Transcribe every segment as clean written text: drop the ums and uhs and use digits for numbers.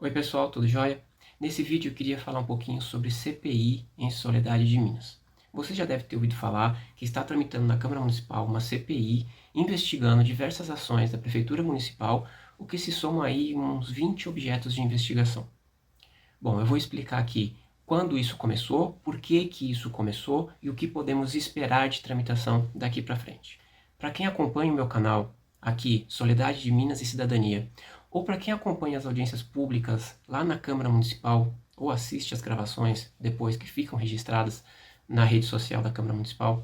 Oi pessoal, tudo jóia? Nesse vídeo eu queria falar um pouquinho sobre CPI em Soledade de Minas. Você já deve ter ouvido falar que está tramitando na Câmara Municipal uma CPI investigando diversas ações da Prefeitura Municipal, o que se soma aí uns 20 objetos de investigação. Bom, eu vou explicar aqui quando isso começou, por que isso começou e o que podemos esperar de tramitação daqui para frente. Para quem acompanha o meu canal aqui, Soledade de Minas e Cidadania, ou para quem acompanha as audiências públicas lá na Câmara Municipal, ou assiste as gravações depois que ficam registradas na rede social da Câmara Municipal,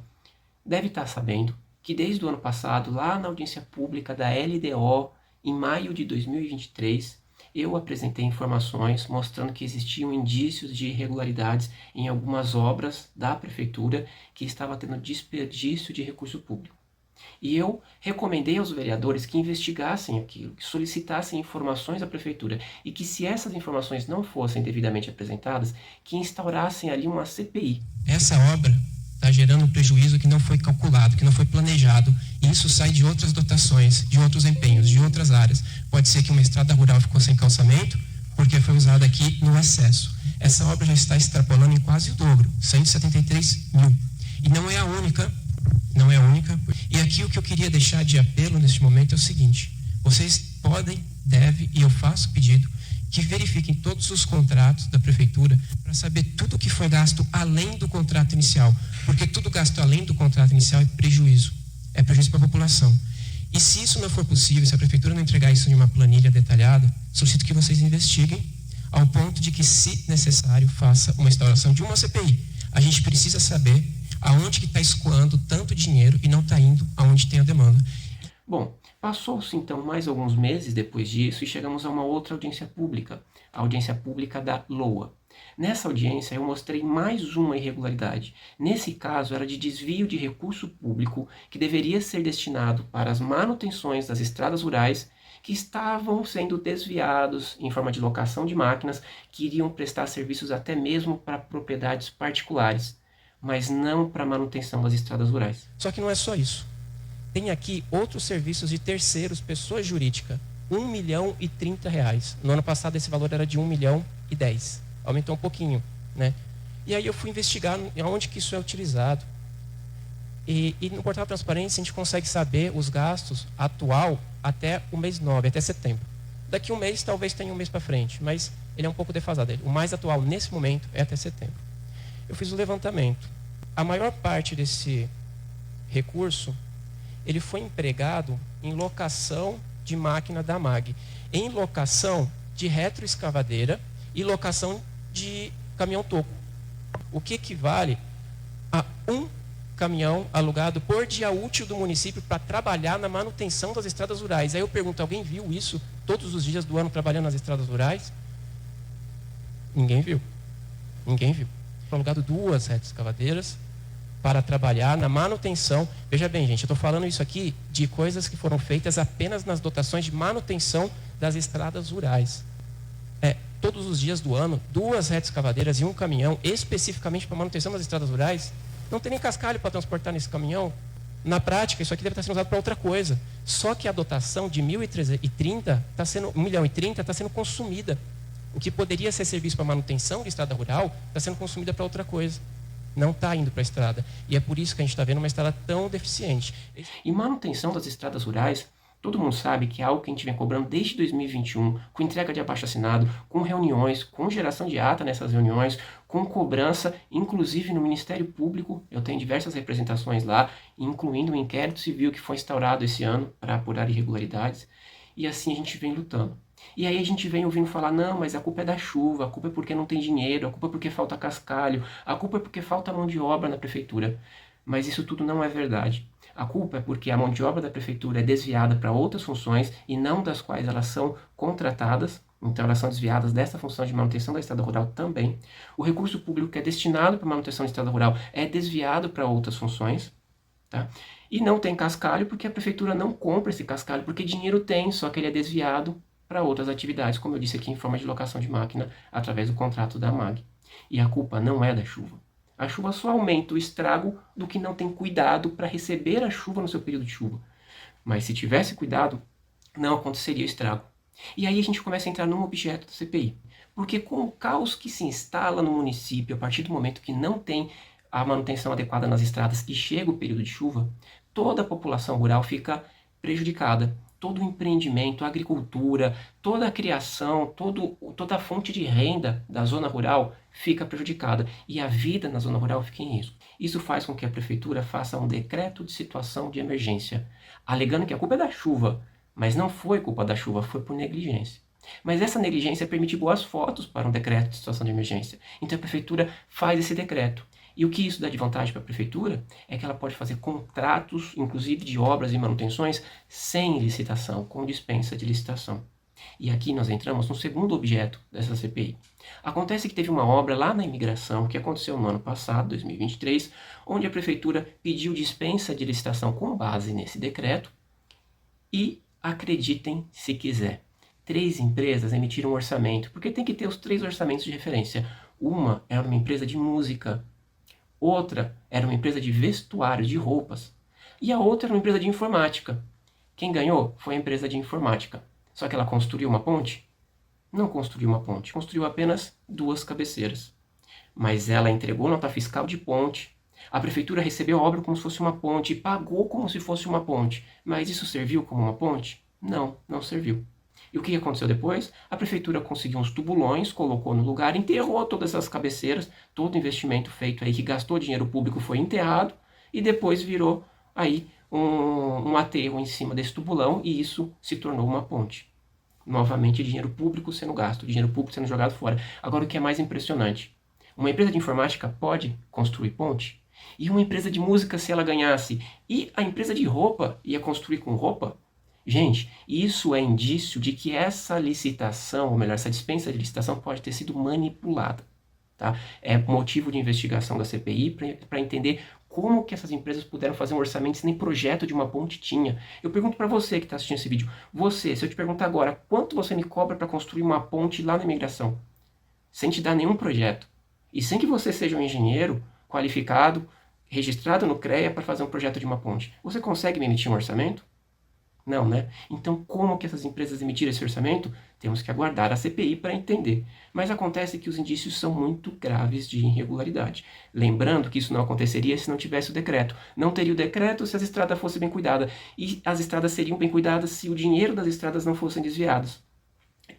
deve estar sabendo que desde o ano passado, lá na audiência pública da LDO, em maio de 2023, eu apresentei informações mostrando que existiam indícios de irregularidades em algumas obras da Prefeitura que estava tendo desperdício de recurso público. E eu recomendei aos vereadores que investigassem aquilo, que solicitassem informações à Prefeitura e que, se essas informações não fossem devidamente apresentadas, que instaurassem ali uma CPI. Essa obra está gerando um prejuízo que não foi calculado, que não foi planejado, e isso sai de outras dotações, de outros empenhos, de outras áreas. Pode ser que uma estrada rural ficou sem calçamento, porque foi usada aqui no excesso. Essa obra já está extrapolando em quase o dobro, 173 mil. E não é a única. E aqui o que eu queria deixar de apelo neste momento é o seguinte: vocês podem, devem, e eu faço pedido, que verifiquem todos os contratos da Prefeitura para saber tudo o que foi gasto além do contrato inicial, porque tudo gasto além do contrato inicial é prejuízo para a população. E se isso não for possível, se a Prefeitura não entregar isso em uma planilha detalhada, solicito que vocês investiguem ao ponto de que, se necessário, faça uma instauração de uma CPI. A gente precisa saber aonde que está escoando tanto dinheiro e não está indo aonde tem a demanda. Bom, passou-se então mais alguns meses depois disso e chegamos a uma outra audiência pública, a audiência pública da LOA. Nessa audiência eu mostrei mais uma irregularidade. Nesse caso era de desvio de recurso público que deveria ser destinado para as manutenções das estradas rurais, que estavam sendo desviados em forma de locação de máquinas que iriam prestar serviços até mesmo para propriedades particulares, mas não para a manutenção das estradas rurais. Só que não é só isso. Tem aqui outros serviços de terceiros, pessoa jurídica, R$1.030. No ano passado esse valor era de 1.010. Aumentou um pouquinho, né? E aí eu fui investigar onde que isso é utilizado. E no portal Transparência a gente consegue saber os gastos atual até o mês 9, até setembro. Daqui um mês talvez tenha um mês para frente, mas ele é um pouco defasado. O mais atual nesse momento é até setembro. Eu fiz o levantamento. A maior parte desse recurso ele foi empregado em locação de máquina da MAG, em locação de retroescavadeira e locação de caminhão-toco, o que equivale a um caminhão alugado por dia útil do município para trabalhar na manutenção das estradas rurais. Aí eu pergunto, alguém viu isso todos os dias do ano trabalhando nas estradas rurais? Ninguém viu. Foi alugado 2 retroescavadeiras para trabalhar na manutenção. Veja bem, gente, eu estou falando isso aqui de coisas que foram feitas apenas nas dotações de manutenção das estradas rurais. Todos os dias do ano, 2 retroescavadeiras e um caminhão, especificamente para manutenção das estradas rurais. Não tem nem cascalho para transportar nesse caminhão. Na prática, isso aqui deve estar sendo usado para outra coisa. Só que a dotação de 1.030 está sendo consumida. O que poderia ser serviço para manutenção de estrada rural está sendo consumida para outra coisa. Não está indo para a estrada. E é por isso que a gente está vendo uma estrada tão deficiente. E manutenção das estradas rurais, todo mundo sabe que é algo que a gente vem cobrando desde 2021, com entrega de abaixo-assinado, com reuniões, com geração de ata nessas reuniões, com cobrança, inclusive no Ministério Público. Eu tenho diversas representações lá, incluindo um inquérito civil que foi instaurado esse ano para apurar irregularidades. E assim a gente vem lutando. E aí a gente vem ouvindo falar, não, mas a culpa é da chuva, a culpa é porque não tem dinheiro, a culpa é porque falta cascalho, a culpa é porque falta mão de obra na prefeitura. Mas isso tudo não é verdade. A culpa é porque a mão de obra da prefeitura é desviada para outras funções e não das quais elas são contratadas. Então elas são desviadas dessa função de manutenção da estrada rural também. O recurso público que é destinado para manutenção da estrada rural é desviado para outras funções. Tá? E não tem cascalho porque a prefeitura não compra esse cascalho, porque dinheiro tem, só que ele é desviado para outras atividades, como eu disse aqui, em forma de locação de máquina através do contrato da MAG. E a culpa não é da chuva. A chuva só aumenta o estrago do que não tem cuidado para receber a chuva no seu período de chuva. Mas se tivesse cuidado, não aconteceria o estrago. E aí a gente começa a entrar num objeto da CPI. Porque com o caos que se instala no município a partir do momento que não tem a manutenção adequada nas estradas e chega o período de chuva, toda a população rural fica prejudicada. Todo o empreendimento, a agricultura, toda a criação, toda a fonte de renda da zona rural fica prejudicada e a vida na zona rural fica em risco. Isso faz com que a prefeitura faça um decreto de situação de emergência, alegando que a culpa é da chuva, mas não foi culpa da chuva, foi por negligência. Mas essa negligência permite boas fotos para um decreto de situação de emergência. Então a prefeitura faz esse decreto. E o que isso dá de vantagem para a prefeitura é que ela pode fazer contratos, inclusive de obras e manutenções, sem licitação, com dispensa de licitação. E aqui nós entramos no segundo objeto dessa CPI. Acontece que teve uma obra lá na imigração, que aconteceu no ano passado, 2023, onde a prefeitura pediu dispensa de licitação com base nesse decreto e, acreditem se quiser, 3 empresas emitiram um orçamento, porque tem que ter os 3 orçamentos de referência. Uma era uma empresa de música, outra era uma empresa de vestuário, de roupas, e a outra era uma empresa de informática. Quem ganhou foi a empresa de informática. Só que ela construiu uma ponte? Não construiu uma ponte, construiu apenas 2 cabeceiras. Mas ela entregou nota fiscal de ponte. A prefeitura recebeu a obra como se fosse uma ponte e pagou como se fosse uma ponte. Mas isso serviu como uma ponte? Não, não serviu. E o que aconteceu depois? A prefeitura conseguiu uns tubulões, colocou no lugar, enterrou todas essas cabeceiras, todo o investimento feito aí que gastou dinheiro público foi enterrado e depois virou aí um aterro em cima desse tubulão e isso se tornou uma ponte. Novamente dinheiro público sendo gasto, dinheiro público sendo jogado fora. Agora o que é mais impressionante, uma empresa de informática pode construir ponte? E uma empresa de música, se ela ganhasse, e a empresa de roupa ia construir com roupa? Gente, isso é indício de que essa licitação, ou melhor, essa dispensa de licitação pode ter sido manipulada. Tá? É motivo de investigação da CPI para entender como que essas empresas puderam fazer um orçamento se nem projeto de uma ponte tinha. Eu pergunto para você que está assistindo esse vídeo, você, se eu te perguntar agora, quanto você me cobra para construir uma ponte lá na imigração? Sem te dar nenhum projeto. E sem que você seja um engenheiro qualificado, registrado no CREA para fazer um projeto de uma ponte. Você consegue me emitir um orçamento? Não, né? Então, como que essas empresas emitiram esse orçamento? Temos que aguardar a CPI para entender. Mas acontece que os indícios são muito graves de irregularidade. Lembrando que isso não aconteceria se não tivesse o decreto. Não teria o decreto se as estradas fossem bem cuidadas. E as estradas seriam bem cuidadas se o dinheiro das estradas não fossem desviados.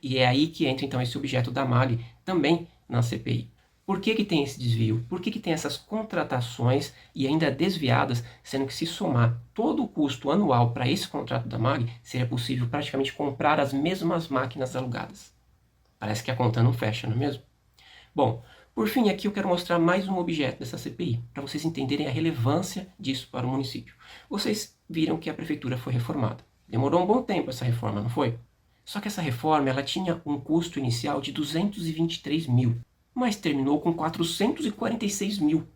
E é aí que entra, então, esse objeto da MAG também na CPI. Por que tem esse desvio? Por que tem essas contratações e ainda desviadas, sendo que se somar todo o custo anual para esse contrato da MAG, seria possível praticamente comprar as mesmas máquinas alugadas? Parece que a conta não fecha, não é mesmo? Bom, por fim, aqui eu quero mostrar mais um objeto dessa CPI, para vocês entenderem a relevância disso para o município. Vocês viram que a prefeitura foi reformada. Demorou um bom tempo essa reforma, não foi? Só que essa reforma ela tinha um custo inicial de 223 mil. Mas terminou com 446 mil.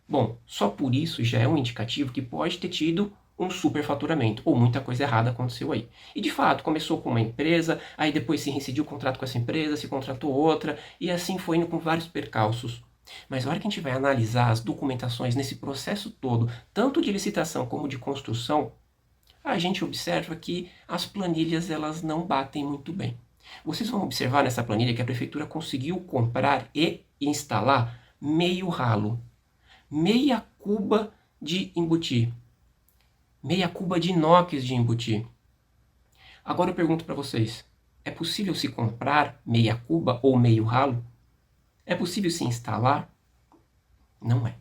Bom, só por isso já é um indicativo que pode ter tido um superfaturamento, ou muita coisa errada aconteceu aí. E de fato, começou com uma empresa, aí depois se reincidiu o contrato com essa empresa, se contratou outra, e assim foi indo com vários percalços. Mas na hora que a gente vai analisar as documentações nesse processo todo, tanto de licitação como de construção, a gente observa que as planilhas elas não batem muito bem. Vocês vão observar nessa planilha que a prefeitura conseguiu comprar e instalar meio ralo, meia cuba de embutir, meia cuba de inox de embutir. Agora eu pergunto para vocês, é possível se comprar meia cuba ou meio ralo? É possível se instalar? Não é.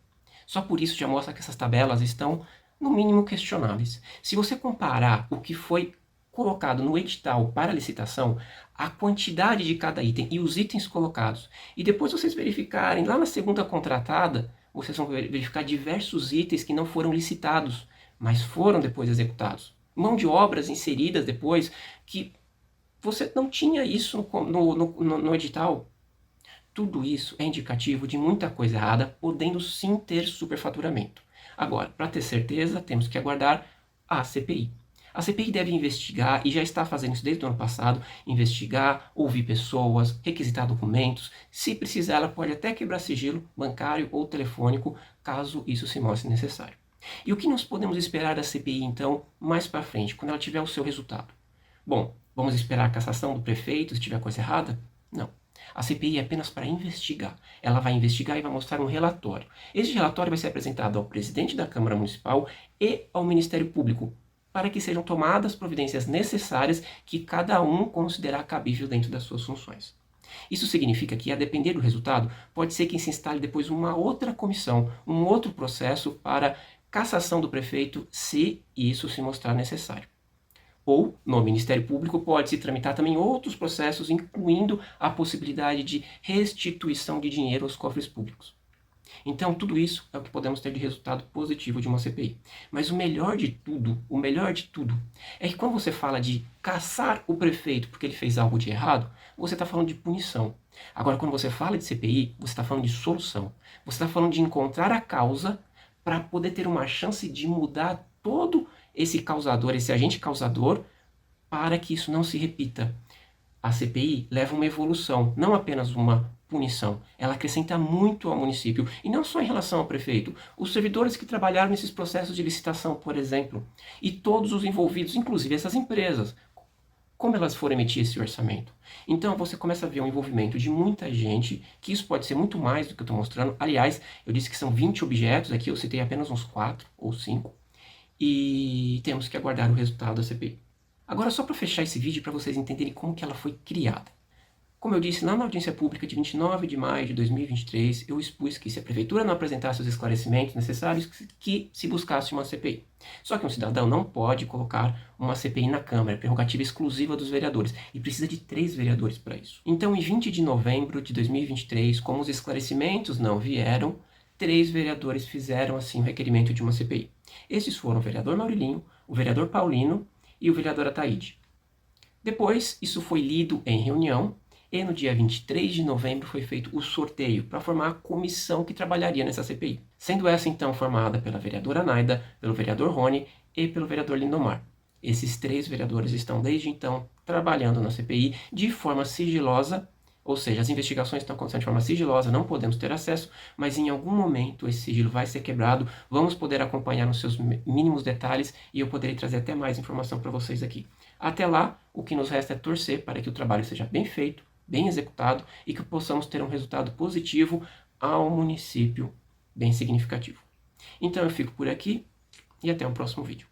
Só por isso já mostra que essas tabelas estão, no mínimo, questionáveis. Se você comparar o que foi colocado no edital para licitação, a quantidade de cada item e os itens colocados, e depois vocês verificarem lá na segunda contratada, vocês vão verificar diversos itens que não foram licitados, mas foram depois executados. Mão de obras inseridas depois, que você não tinha isso no edital. Tudo isso é indicativo de muita coisa errada, podendo sim ter superfaturamento. Agora, para ter certeza, temos que aguardar a CPI. A CPI deve investigar, e já está fazendo isso desde o ano passado, investigar, ouvir pessoas, requisitar documentos. Se precisar, ela pode até quebrar sigilo bancário ou telefônico, caso isso se mostre necessário. E o que nós podemos esperar da CPI, então, mais para frente, quando ela tiver o seu resultado? Bom, Vamos esperar a cassação do prefeito se tiver coisa errada? Não. A CPI é apenas para investigar. Ela vai investigar e vai mostrar um relatório. Esse relatório vai ser apresentado ao presidente da Câmara Municipal e ao Ministério Público, para que sejam tomadas providências necessárias que cada um considerar cabível dentro das suas funções. Isso significa que, a depender do resultado, pode ser que se instale depois uma outra comissão, um outro processo para cassação do prefeito, se isso se mostrar necessário. Ou, no Ministério Público, pode-se tramitar também outros processos, incluindo a possibilidade de restituição de dinheiro aos cofres públicos. Então, tudo isso é o que podemos ter de resultado positivo de uma CPI. Mas o melhor de tudo, é que quando você fala de caçar o prefeito porque ele fez algo de errado, você está falando de punição. Agora, quando você fala de CPI, você está falando de solução. Você está falando de encontrar a causa para poder ter uma chance de mudar todo esse causador, esse agente causador, para que isso não se repita. A CPI leva uma evolução, não apenas uma punição. Ela acrescenta muito ao município, e não só em relação ao prefeito. Os servidores que trabalharam nesses processos de licitação, por exemplo, e todos os envolvidos, inclusive essas empresas, como elas foram emitir esse orçamento. Então você começa a ver um envolvimento de muita gente, que isso pode ser muito mais do que eu estou mostrando. Aliás, eu disse que são 20 objetos, aqui eu citei apenas uns 4 ou 5, e temos que aguardar o resultado da CPI. Agora, só para fechar esse vídeo, para vocês entenderem como que ela foi criada. Como eu disse, lá na audiência pública de 29 de maio de 2023, eu expus que se a prefeitura não apresentasse os esclarecimentos necessários, que se buscasse uma CPI. Só que um cidadão não pode colocar uma CPI na Câmara, é prerrogativa exclusiva dos vereadores, e precisa de 3 vereadores para isso. Então, em 20 de novembro de 2023, como os esclarecimentos não vieram, 3 vereadores fizeram assim o requerimento de uma CPI. Esses foram o vereador Maurilinho, o vereador Paulino e o vereador Ataíde. Depois, isso foi lido em reunião, e no dia 23 de novembro foi feito o sorteio para formar a comissão que trabalharia nessa CPI. Sendo essa então formada pela vereadora Naida, pelo vereador Rony e pelo vereador Lindomar. Esses 3 vereadores estão desde então trabalhando na CPI de forma sigilosa, ou seja, as investigações estão acontecendo de forma sigilosa, não podemos ter acesso, mas em algum momento esse sigilo vai ser quebrado, vamos poder acompanhar nos seus mínimos detalhes e eu poderei trazer até mais informação para vocês aqui. Até lá, o que nos resta é torcer para que o trabalho seja bem feito, bem executado e que possamos ter um resultado positivo ao município bem significativo. Então eu fico por aqui e até o próximo vídeo.